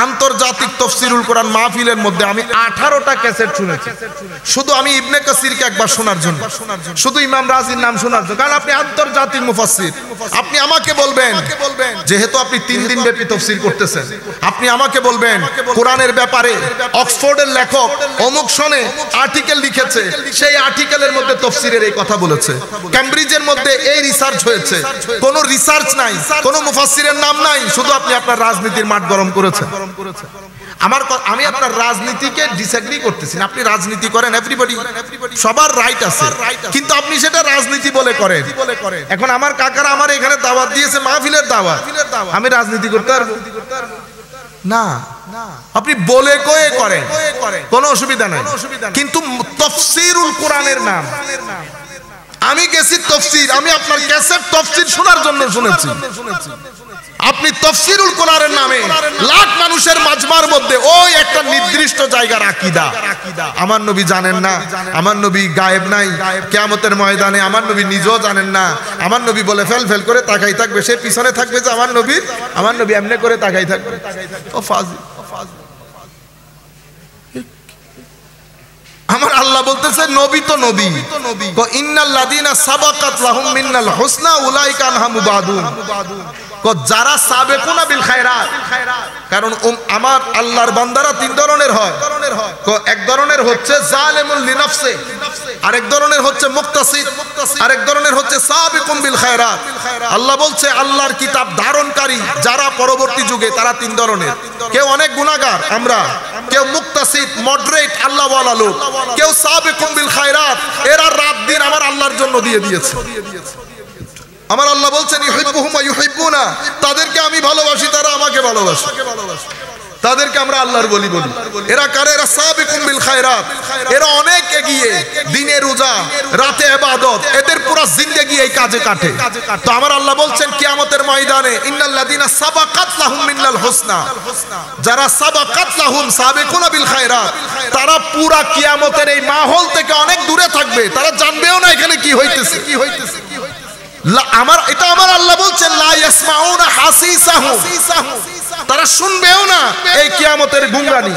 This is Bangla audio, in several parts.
আন্তর্জাতিক তাফসীরুল কোরআন মাহফিলের মধ্যে আমি 18টা ক্যাসেট শুনেছি, শুধু আমি ইবনে কাসিরকে একবার শোনার জন্য, শুধু ইমাম রাজির নাম শোনার জন্য। কারণ আপনি আন্তর্জাতিক মুফাসসির, আপনি আমাকে বলবেন, যেহেতু আপনি 3 দিন ব্যাপী তাফসীর করতেছেন, আপনি আমাকে বলবেন কোরআনের ব্যাপারে অক্সফোর্ডের লেখক অমুক সনে আর্টিকেল লিখেছে, সেই আর্টিকেলের মধ্যে তাফসীরের এই কথা বলেছে, ক্যামব্রিজের মধ্যে এই রিসার্চ হয়েছে। কোনো রিসার্চ নাই, কোনো মুফাসসিরের নাম নাই, শুধু আপনি আপনার রাজনীতির মাঠ গরম করেছেন। আমি আপনার রাজনীতিকে ডিসএগ্রি করতেছি না, আপনি রাজনীতি করেন, এভরিবডি, সবার রাইট আছে, কিন্তু আপনি সেটা রাজনীতি বলে করেন। এখন আমার কাকারা আমার এখানে দাওয়াত দিয়েছে, মাহফিলের দাওয়াত, আমি রাজনীতি করতে পারবো না? আপনি বলে কয়ে করেন, কোনো অসুবিধা নাই, কিন্তু তাফসীরুল কোরআনের নাম, আমি গেছি তাফসীর, আমি আপনার ক্যাসেট তাফসীর শোনার জন্য শুনেছি। আপনি তাফসীরুল কোরআনের নামে লাখ মানুষের মাজমার মধ্যে ওই একটা নির্দিষ্ট জায়গার আকীদা, আমার নবী জানেন না, আমার নবী গায়েব নাই, কিয়ামতের ময়দানে আমার নবী নিজেও জানেন না, আমার নবী বলে ফেল করে তাকাই থাকবে, সে পিছনে থাকবে যে আমার নবী এমনি করে তাকাই থাকবে। ও ফাজিল, আমার আল্লাহ বলতেছে নবী তো নবী, ইন্নাল লাযিনা সাবাকাত লাহুম মিনাল হুসনা উলাইকা আনহা মুবাদুন, যারা সাবেকুনা বিল খায়রাত, কারণ আমার আল্লাহর বান্দারা 3 ধরনের হয়, এক ধরনের হচ্ছে জালিমুল লিনাফসি, আরেক ধরনের হচ্ছে মুক্তাসিদ, আরেক ধরনের হচ্ছে সাবিকুম বিল খায়রাত। আল্লাহ বলছে আল্লাহর কিতাব ধারণকারী যারা পরবর্তী যুগে, তারা 3 ধরনের, কেউ অনেক গুনাহগার আমরা, কেউ মুক্তাসিদ মডারেট আল্লাহ ওয়ালা লোক, কেউ সাবিকুম বিল খায়রাত, এরা রাত দিন আমার আল্লাহর জন্য দিয়ে দিয়েছে। আমার আল্লাহ বলছেন ইউহিব্বুহুম ওয়া ইউহিব্বুনা, তাদেরকে আমি ভালোবাসি, তারা আমাকে ভালোবাসে, তাদেরকে আমরা আল্লাহর বলি বলি। এরা কারে? এরা সাবিকুম বিল খায়রাত, এরা অনেক এগিয়ে, দিনে রোজা রাতে ইবাদত, এদের পুরো জিন্দেগি এই কাজে কাটে। তো আমার আল্লাহ বলছেন কিয়ামতের ময়দানে ইন্নাল লাযিনা সাবাকাত লাহুম মিনাল হুসনা, যারা সাবাকাত লাহুম সাবিকুনা বিল খায়রাত, তারা পুরো কিয়ামতের এই মাহল থেকে অনেক দূরে থাকবে, তারা জানবেও না এখানে কি হইতেছে। এটা আমার আল্লাহ বলছেন লা ইয়াসমাউনা হাসিসাহু, তারা শুনবেও না এই কিয়ামতের গুঙ্গানি।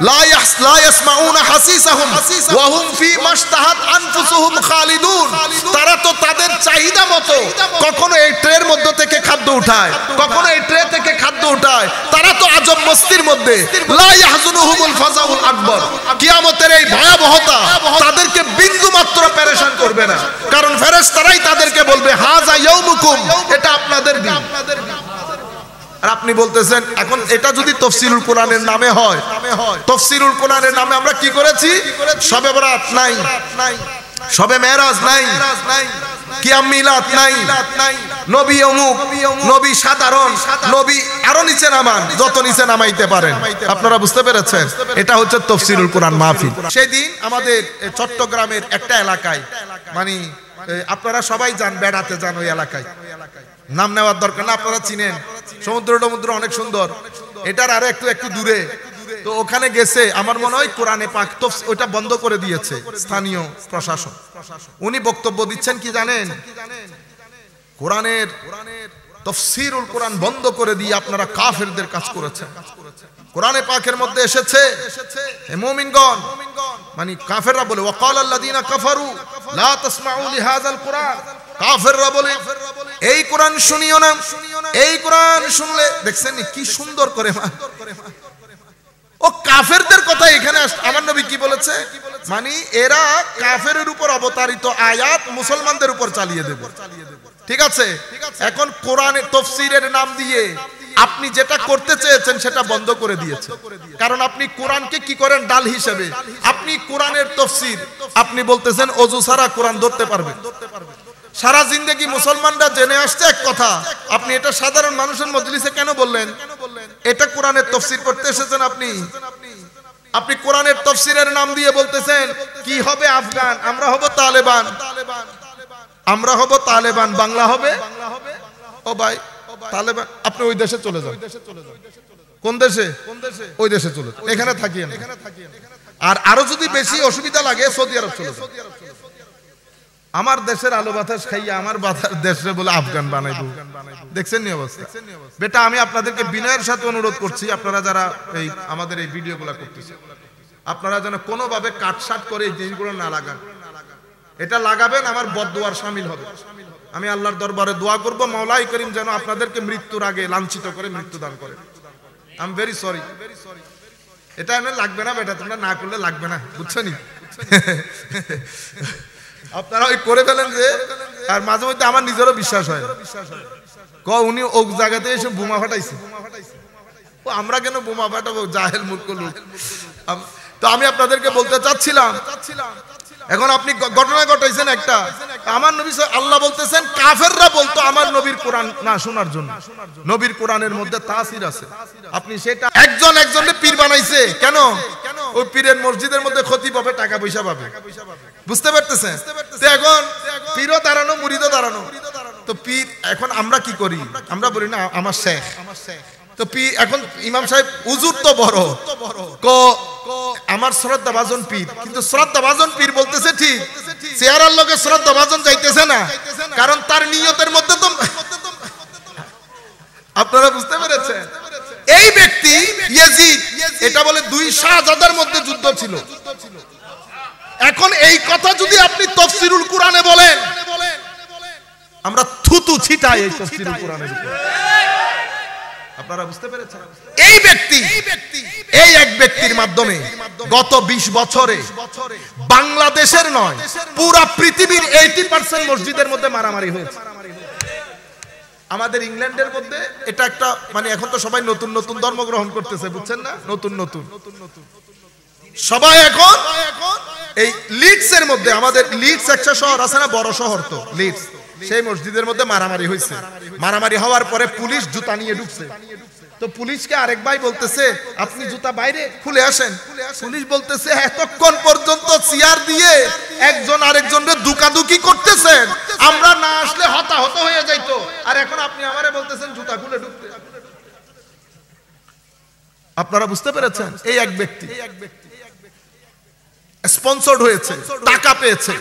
লা ইয়াসমাউনা হাসিসাহুম ওয়া হুম ফি মাশতাহাত আনফুসুহুম খালিদুন, তারা তো তাদের চাহিদা মতো কখনো এই ট্রের মধ্যে থেকে খাদ্য উঠায়, কখনো এই ট্রে থেকে খাদ্য উঠায়, তারা তো আজব মস্তির মধ্যে। লা ইয়াহজুনুহুমুল ফাজাউল আকবার, কিয়ামতের এই ভয়াবহতা তাদেরকে বিন্দু মাত্র পেরেশান করবে না, কারণ ফেরেশতারাই তাদেরকে বলবে হাযা ইয়াউমুকুম, এটা আপনাদের দিন। আর আপনি বলতেছেন এখন এটা যদি তাফসীরুল কোরআনের নামে হয়, তাফসীরুল কোরআনের নামে আমরা কি করেছি? শবে বরাত নাই, শবে মেরাজ নাই, কিয়াম মিলাদ নাই, নবী অমুক, নবী সাধারণ, নবী আরো নিচে নামান, যত নিচে নামাইতে পারেন। আপনারা বুঝতে পেরেছেন? এটা হচ্ছে তাফসীরুল কোরআন মাহফিল। সেই দিন আমাদের চট্টগ্রামের একটা এলাকায়, মানে আপনারা সবাই যান, বেড়াতে যান ওই এলাকায়, নাম নেওয়ার দরকার না, আপনারা চিনেন, সমুদ্র অনেক সুন্দর, এটার আরো একটু দূরে। তো ওখানে গেছে, আমার মনে হয় কোরআনে পাক তো ওটা বন্ধ করে দিয়েছে স্থানীয় প্রশাসন। উনি বক্তব্য দিচ্ছেন কি জানেন? কোরআনের তাফসীরুল কোরআন বন্ধ করে দিয়ে আপনারা কাফেরদের কাজ করেছেন। কোরআনে পাকের মধ্যে এসেছে হে মুমিনগণ, মানে কাফেররা বলে ওয়াকালাল্লাযীনা কাফারু লা তাসমাউ লিহাযাল কোরআন, কাফেররা বলে এই কোরআন শুনিও না, এই কোরআন শুনলে, দেখছেন কি সুন্দর করে ও কাফেরদের কথা এখানে। আমার নবী কি বলেছে? মানে এরা কাফেরের উপর অবতারিত আয়াত মুসলমানদের উপর চালিয়ে দেবে, ঠিক আছে? এখন কোরআনের তাফসীরের নাম দিয়ে আপনি যেটা করতে চেয়েছেন সেটা বন্ধ করে দিয়েছে, কারণ আপনি কোরআনকে কি করেন? ডাল হিসেবে। আপনি কোরআনের তাফসীর আপনি বলতেছেন ওযু ছাড়া কোরআন ধরতে পারবে। সারা জিন্দেগি মুসলমানরা জেনে আসছে এক কথা, আপনি এটা সাধারণ মানুষের মজলিসে কেন বললেন? এটা কোরআনের তাফসীর করতে এসেছেন আপনি। আপনি কোরআনের তাফসীরের নাম দিয়ে বলতেছেন কি হবে? আফগান, আমরা হব তালেবান, আমরা হব তালেবান, বাংলা হবে ও ভাই তালেবান। আপনি ওই দেশে চলে যান। কোন দেশে? ওই দেশে চলে যান, এখানে থাকিয়েন। আর আরো যদি বেশি অসুবিধা লাগে সৌদি আরব চলে যান। আমার দেশের আলো বাতাস খাইয়া আমার দেশে বলে আফগান বানাইবো। দেখছেন নি অবস্থা? বেটা আমি আপনাদেরকে বিনয়ের সাথে অনুরোধ করছি, আপনারা যারা এই আমাদের এই ভিডিওগুলো করতেছেন, আপনারা যেন কোনোভাবে কাটসাট করে এই জিনিসগুলো না লাগান। এটা লাগাবেন আমার বদদুয়ার শামিল হবে। আমি আল্লাহর দরবারে দোয়া করব মাওলাই করিম যেন আপনাদেরকে মৃত্যুর আগে লাঞ্ছিত করে মৃত্যু দান করে। I am very sorry. এটা এমন লাগবে না বেটা, তোমরা না করলে লাগবে না, বুঝছো নি? আপনারা ওই করে ফেলেন যে, আর মাঝে মধ্যে আমার নিজেরও বিশ্বাস হয় উনি ও জায়গাতে এসে বোমা ফাটাইছে। ও আমরা কেন বোমা ফাটাবো, জাহেল মূর্খ লোক। তো আমি আপনাদেরকে বলতে চাচ্ছিলাম, এখন আপনি ঘটনা ঘটাইছেন একটা, আমার নবী আল্লাহ বলতেছেন কাফেররা বলতো আমার নবীর কোরআন না শোনার জন্য। নবীর কোরআনের মধ্যে তাসির আছে। আপনি সেটা একজন একজনকে পীর বানাইছে কেন? ওই পীরের মসজিদের মধ্যে খতিব হবে, টাকা পয়সা পাবে, বুঝতে পারতেছেন? এখন পীরও দাঁড়ানো, মুরিদও দাঁড়ানো। তো পীর এখন আমরা কি করি? আমরা বলি না আমার শেখ। তো পীর এখন ইমাম সাহেব হুজুর তো বড় আমার শ্রদ্ধা ভাজন পীর, কিন্তু শ্রদ্ধা ভাজন পীর বলতেছে ঠিক, চেহারার লোকে শ্রদ্ধা ভাজন যাইতেছে না, কারণ তার নিয়তের মধ্যে তো আপনারা বুঝতে পেরেছেন। এই ব্যক্তি ইয়াজিদ, এটা বলে 2 শাহজাদার মধ্যে যুদ্ধ ছিল। এখন এই কথা যদি আপনি তাফসীরুল কোরআনে বলেন, আমরা থুতু ছিটাই এই তাফসীরুল কোরআনের উপর। আপনারা বুঝতে পেরেছেন? এই ব্যক্তি, এই এক ব্যক্তির মাধ্যমে গত 20 বছরে বাংলাদেশের নয় পুরা পৃথিবীর 80% মসজিদের মধ্যে মারামারি হয়েছে। আমাদের ইংল্যান্ডের মধ্যে এটা একটা মানে এখন তো সবাই নতুন নতুন ধর্ম গ্রহণ করতেছে, বুঝছেন না? নতুন নতুন সবাই এখন এই লিডস এর মধ্যে, আমাদের লিডস একটা শহর আছে না, বড় শহর তো লিডস, সেই মসজিদের মধ্যে মারামারি হয়েছে। মারামারি হওয়ার পরে পুলিশ জুতা নিয়ে ঢুকছে। তো পুলিশকে আরেক ভাই বলতেছে আপনি জুতা বাইরে খুলে আসেন। পুলিশ বলতেছে এতক্ষণ পর্যন্ত চেয়ার দিয়ে একজন আরেকজনকে দুকাদুকি করতেছেন, আমরা না আসলে হতাহত হয়ে যাইতো, আর এখন আপনি আমারে বলতেছেন জুতা খুলে ঢুকতে। আপনারা বুঝতে পেরেছেন? এই এক ব্যক্তি স্পন্সর্ড হয়েছে, টাকা পেয়েছে।